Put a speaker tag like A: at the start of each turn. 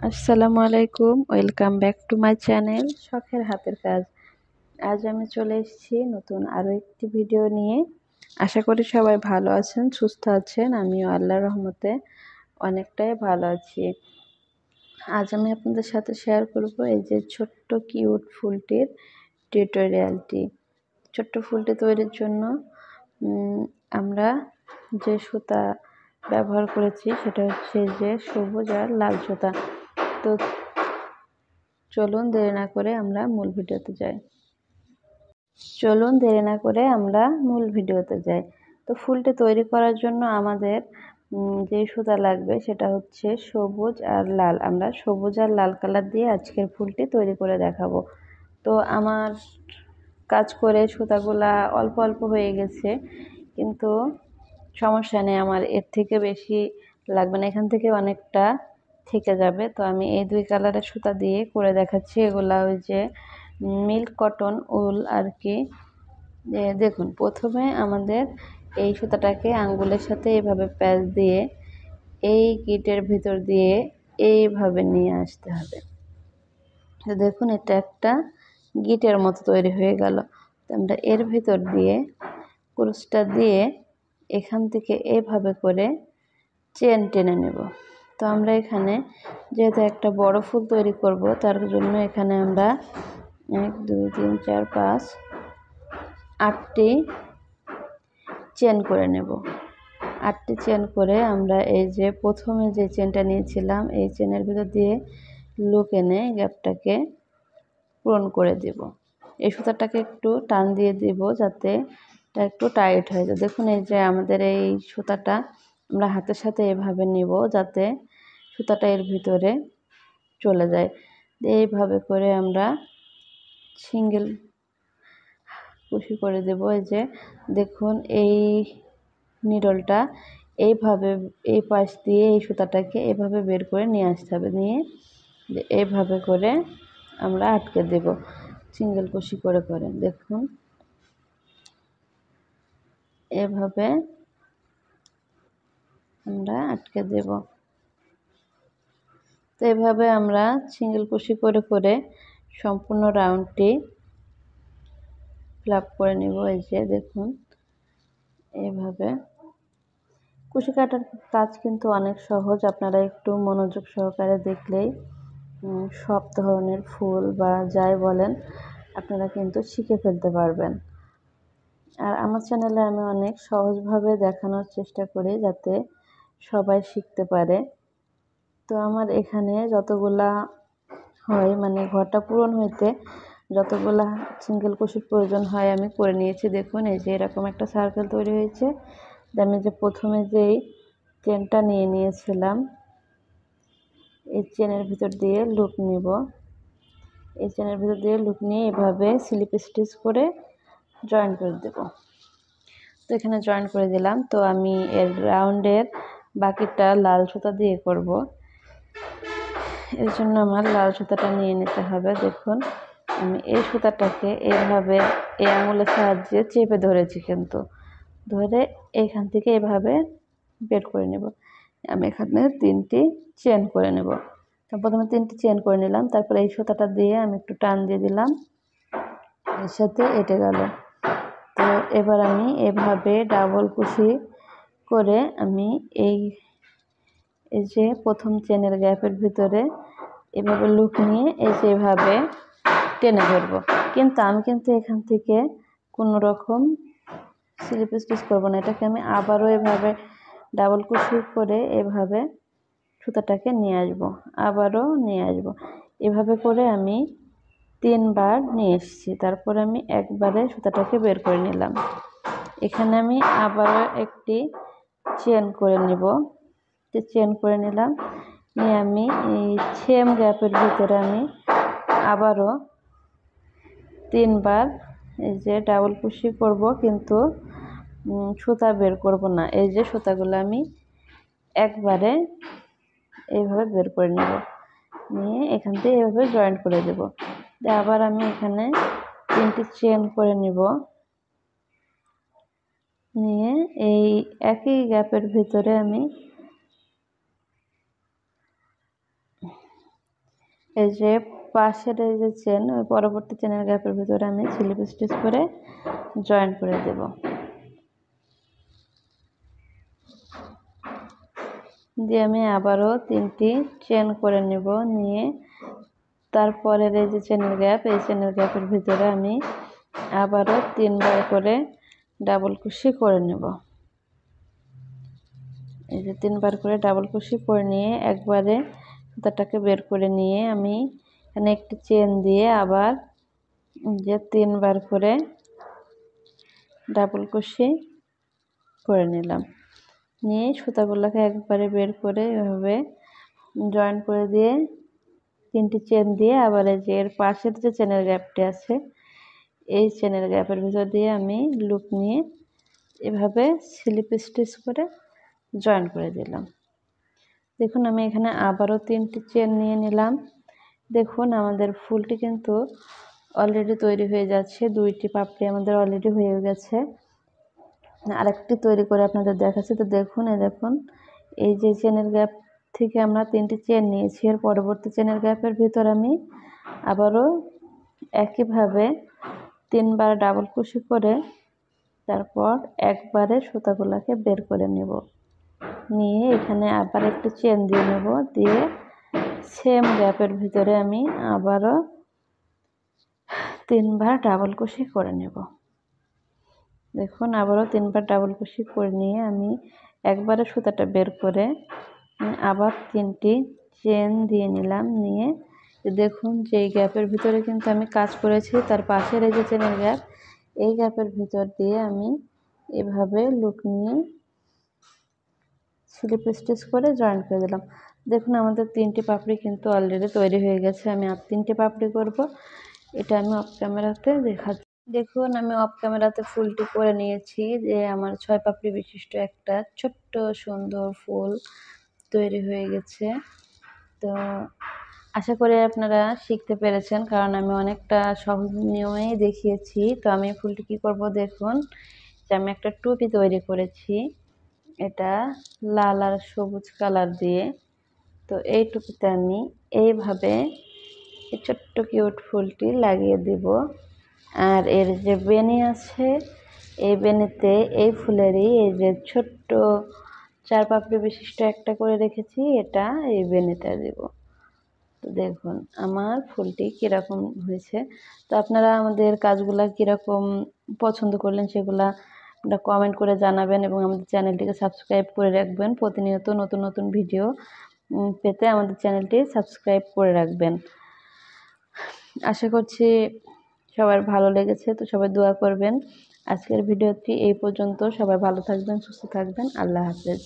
A: আসসালামু আলাইকুম, welcome back to my channel শখের হাতের কাজ। আজ আমি চলে এসেছি নতুন আরও একটি ভিডিও নিয়ে। আশা করি সবাই ভালো আছেন, সুস্থ আছেন। আমিও আল্লাহর রহমতে অনেকটাই ভালো আছি। আজ আমি আপনাদের সাথে শেয়ার করব এই যে ছোট্ট কিউট ফুলটির টিউটোরিয়ালটি। ছোট্ট ফুলটি তৈরির জন্য আমরা যে সুতা ব্যবহার করেছি সেটা হচ্ছে যে সবুজ আর লাল সুতা। তো চলুন দেরি না করে আমরা মূল ভিডিওতে যাই। তো ফুলটি তৈরি করার জন্য আমাদের যে সুতা লাগবে সেটা হচ্ছে সবুজ আর লাল। আমরা সবুজ আর লাল কালার দিয়ে আজকের ফুলটি তৈরি করে দেখাবো। তো আমার কাজ করে সুতাগুলা অল্প অল্প হয়ে গেছে, কিন্তু সমস্যা নেই, আমার এর থেকে বেশি লাগবে না, এখান থেকে অনেকটা থেকে যাবে। তো আমি এই দুই কালারের সুতা দিয়ে করে দেখাচ্ছি। এগুলা ওই যে মিল্ক কটন উল আর কি। দেখুন, প্রথমে আমাদের এই সুতাটাকে আঙ্গুলের সাথে এইভাবে প্যাচ দিয়ে এই গিটের ভিতর দিয়ে এইভাবে নিয়ে আসতে হবে। তো দেখুন, এটা একটা গিটের মতো তৈরি হয়ে গেল। তো আমরা এর ভিতর দিয়ে ক্রুশটা দিয়ে এখান থেকে এইভাবে করে চেন টেনে নেব। তো আমরা এখানে যেহেতু একটা বড় ফুল তৈরি করব, তার জন্য এখানে আমরা 1 2 3 4 5 8টি চেন করে নেব। 8টি চেন করে আমরা এই যে প্রথমে যে চেনটা নিয়েছিলাম এই চেনের ভিতর দিয়ে লুক এনে গ্যাপটাকে পূরণ করে দেব। এই সুতাটাকে একটু টান দিয়ে দিব যাতে এটা একটু টাইট হয়ে যায়। দেখুন, এই যে আমাদের এই সুতাটা আমরা হাতের সাথে এভাবে নিব যাতে সুতাটা এর ভিতরে চলে যায়। এইভাবে করে আমরা সিঙ্গেল কুশি করে দেব। এই যে দেখুন, এই নিডলটা এইভাবে এই পাশ দিয়ে এই সুতাটাকে এভাবে বের করে নিয়ে আসতে হবে। নিয়ে এইভাবে করে আমরা আটকে দেব সিঙ্গেল কুশি করে করে। দেখুন, এভাবে আমরা আটকে দেব। তো এভাবে আমরা সিঙ্গেল কুশি করে করে সম্পূর্ণ রাউন্ডটি ফিল আপ করে নেব। এই যে দেখুন, এইভাবে কুশি কাটার কাজ কিন্তু অনেক সহজ। আপনারা একটু মনোযোগ সহকারে দেখলেই সব ধরনের ফুল বা যাই বলেন আপনারা কিন্তু শিখে ফেলতে পারবেন। আর আমার চ্যানেলে আমি অনেক সহজভাবে দেখানোর চেষ্টা করি যাতে সবাই শিখতে পারে। তো আমার এখানে যতগুলা হয়, মানে ঘরটা পূরণ হইতে যতগুলা সিঙ্গেল কুশির প্রয়োজন হয় আমি করে নিয়েছি। দেখুন, এই যে এরকম একটা সার্কেল তৈরি হয়েছে। আমি যে প্রথমে যেই চেনটা নিয়েছিলাম এই চেনের ভিতর দিয়ে লুপ নিব। এই চেনের ভিতর দিয়ে লুপ নিয়ে এভাবে স্লিপ স্টিচ করে জয়েন করে দেব। তো এখানে জয়েন করে দিলাম। তো আমি এর রাউন্ডের বাকিটা লাল সুতা দিয়ে করব। এর জন্য আমার লাল সুতাটা নিয়ে নিতে হবে। দেখুন, আমি এই সুতাটাকে এইভাবে এই আঙুলের সাহায্যে চেপে ধরেছি, কিন্তু ধরে এখান থেকে এভাবে বের করে নেব। আমি এখানে 3টি চেন করে নেব। তো প্রথমে 3টি চেন করে নিলাম, তারপরে এই সুতাটা দিয়ে আমি একটু টান দিয়ে দিলাম, এর সাথে এঁটে গেল। তো এবার আমি এভাবে ডাবল কুশি করে আমি এই যে প্রথম চেনের গ্যাপের ভিতরে এভাবে লুপ নিয়ে এই যে এভাবে টেনে ধরবো। কিন্তু আমি এখান থেকে কোনো রকম স্লিপ স্টিচ করবো না। এটাকে আমি আবারও এভাবে ডাবল কুশি করে এভাবে সুতাটাকে নিয়ে আসবো, আবারও নিয়ে আসবো। এভাবে করে আমি 3 বার নিয়ে এসেছি। তারপর আমি একবারে সুতাটাকে বের করে নিলাম। এখানে আমি আবারও একটি চেন করে নিব। চেন করে নিলাম, নিয়ে আমি এই সেম গ্যাপের ভিতরে আমি আবারও 3 বার এই যে ডাবল কুশি করব, কিন্তু সুতা বের করব না। এই যে সুতাগুলো আমি একবারে এইভাবে বের করে নেব, নিয়ে এখান থেকে এইভাবে জয়েন করে দেব। আবার আমি এখানে 3টি চেন করে নিব, নিয়ে এই একই গ্যাপের ভিতরে আমি এই যে পাশের এই যে চেন, ওই পরবর্তী চেনের গ্যাপের ভিতরে আমি স্লিপ স্টিচ করে জয়েন করে দেব। দিয়ে আমি আবারও 3টি চেন করে নেব, নিয়ে তারপরের এই যে চেনের গ্যাপ, এই চেনের গ্যাপের ভিতরে আমি আবারও 3বার করে ডাবল কুশি করে নেব। এই যে 3বার করে ডাবল কুশি করে নিয়ে একবারে সুতাটাকে বের করে নিয়ে আমি এখানে একটি চেন দিয়ে আবার যে 3বার করে ডাবল কুশি করে নিলাম, নিয়ে সুতাগুলোকে একবারে বের করে এভাবে জয়েন করে দিয়ে 3টি চেন দিয়ে আবার এই যে এর পাশের যে চেনের গ্যাপটি আছে, এই চেনের গ্যাপের ভিতর দিয়ে আমি লুপ নিয়ে এভাবে স্লিপ স্টিচ করে জয়েন করে দিলাম। দেখুন আমি এখানে আবারও 3টি চেন নিয়ে নিলাম। দেখুন আমাদের ফুলটি কিন্তু অলরেডি তৈরি হয়ে যাচ্ছে, 2টি পাপড়ি আমাদের অলরেডি হয়ে গেছে। আরেকটি তৈরি করে আপনাদের দেখাচ্ছি। তো দেখুন, দেখুন এই যে চেনের গ্যাপ থেকে আমরা 3টি চেন নিয়েছি, এর পরবর্তী চেনের গ্যাপের ভিতর আমি আবারও একইভাবে 3বার ডাবল কুশি করে তারপর একবারে সুতাগুলোকে বের করে নেব, নিয়ে এখানে আবার একটু চেন দিয়ে নেব, দিয়ে সেম গ্যাপের ভিতরে আমি আবারও 3বার ডাবল কুশি করে নেব। দেখুন আবারও 3বার ডাবল কুশি করে নিয়ে আমি একবারে সুতাটা বের করে আবার 3টি চেন দিয়ে নিলাম, নিয়ে দেখুন যে এই গ্যাপের ভিতরে কিন্তু আমি কাজ করেছি, তার পাশের এই যে চেনের গ্যাপ, এই গ্যাপের ভিতর দিয়ে আমি এভাবে লুপ নিয়ে স্লিপ স্টিচ করে জয়েন করে দিলাম। দেখুন আমাদের 3টি পাপড়ি কিন্তু অলরেডি তৈরি হয়ে গেছে। আমি আর 3টি পাপড়ি করব, এটা আমি অফ ক্যামেরাতে দেখাচ্ছি। দেখুন আমি অফ ক্যামেরাতে ফুলটি করে নিয়েছি, যে আমার 6 পাপড়ি বিশিষ্ট একটা ছোট্ট সুন্দর ফুল তৈরি হয়ে গেছে। তো আশা করি আপনারা শিখতে পেরেছেন, কারণ আমি অনেকটা সহজ নিয়মেই দেখিয়েছি। তো আমি ফুলটি কী করব দেখুন, যে আমি একটা টুপি তৈরি করেছি, এটা লাল আর সবুজ কালার দিয়ে। তো এই টুপিতে আমি এইভাবে এই ছোট্ট কিউট ফুলটি লাগিয়ে দেব। আর এর যে বেনি আছে, এই বেনিতে এই ফুলেরই এই যে ছোট্ট 4 পাপড়ি বিশিষ্ট একটা করে রেখেছি, এটা এই বেনিতে দেব। তো দেখুন আমার ফুলটি কীরকম হয়েছে। তো আপনারা আমাদের কাজগুলা কীরকম পছন্দ করলেন সেগুলা আপনারা কমেন্ট করে জানাবেন, এবং আমাদের চ্যানেলটিকে সাবস্ক্রাইব করে রাখবেন। প্রতিনিয়ত নতুন নতুন ভিডিও পেতে আমাদের চ্যানেলটি সাবস্ক্রাইব করে রাখবেন। আশা করছি সবার ভালো লেগেছে, তো সবাই দোয়া করবেন। আজকের ভিডিওটি এই পর্যন্ত। সবাই ভালো থাকবেন, সুস্থ থাকবেন। আল্লাহ হাফেজ।